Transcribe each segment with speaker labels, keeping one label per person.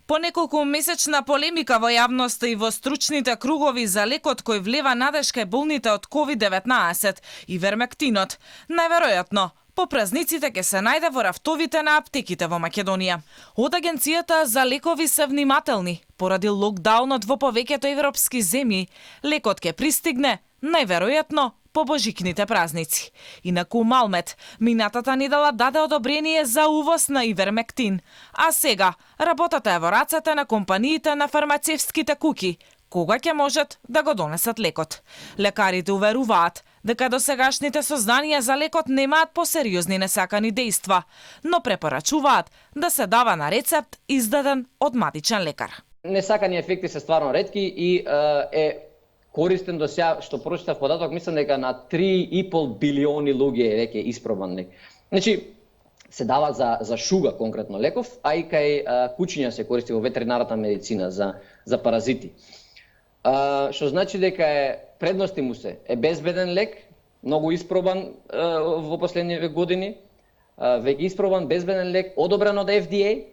Speaker 1: По неколку месечна полемика во јавноста и во стручните кругови за лекот кој влева надеж кај болните од COVID-19 и вермектинот, најверојатно по празниците ќе се најде во рафтовите на аптеките во Македонија. Од Агенцијата за лекови се внимателни. Поради локдаунот во повеќето европски земји, лекот ќе пристигне најверојатно по божикните празници. Инаку Малмет минатата недела даде одобрение за увоз на ивермектин, а сега работата е во рацете на компаниите на фармацевските куки, кога ќе можат да го донесат лекот. Лекарите уверуваат дека досегашните сознанија за лекот немаат посериозни несакани дејства, но препорачуваат да се дава на рецепт издаден од матичен лекар.
Speaker 2: Несакани ефекти се стварно ретки и е користен до сега, што прочитав податок, мислам дека на 3,5 билиони луѓе е веќе испробан лек. Значи, се дава за шуга конкретно леков, а и кај кучиња се користи во ветеринарната медицина за паразити. Што значи дека предности му се е безбеден лек, многу испробан во последниве години, веќе испробан безбеден лек, одобрен од FDA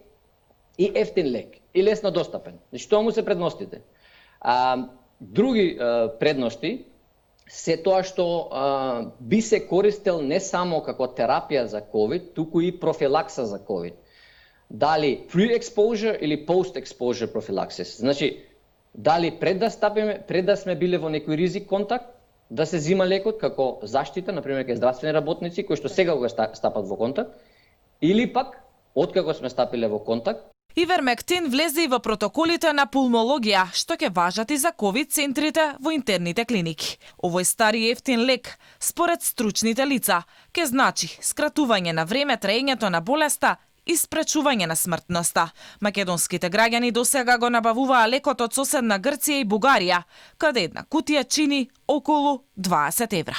Speaker 2: и ефтин лек и лесно достапен. Значи, тоа му се предностите. Други предности се тоа што би се користел не само како терапија за COVID, туку и профилакса за COVID. Дали pre-exposure или post-exposure профилаксис. Значи, дали пред да сме биле во некој ризик контакт, да се зима лекот како заштита, например кај здравствени работници кои што сега го стапат во контакт, или пак откако сме стапиле во контакт.
Speaker 1: Ивермектин влезе и во протоколите на пулмологија, што ќе важат и за ковид центрите во интерните клиники. Овој стари ефтин лек, според стручните лица, ќе значи скратување на време траењето на болеста и спречување на смртноста. Македонските граѓани досега го набавуваа лекот од соседна Грција и Бугарија, каде една кутија чини околу 20 евра.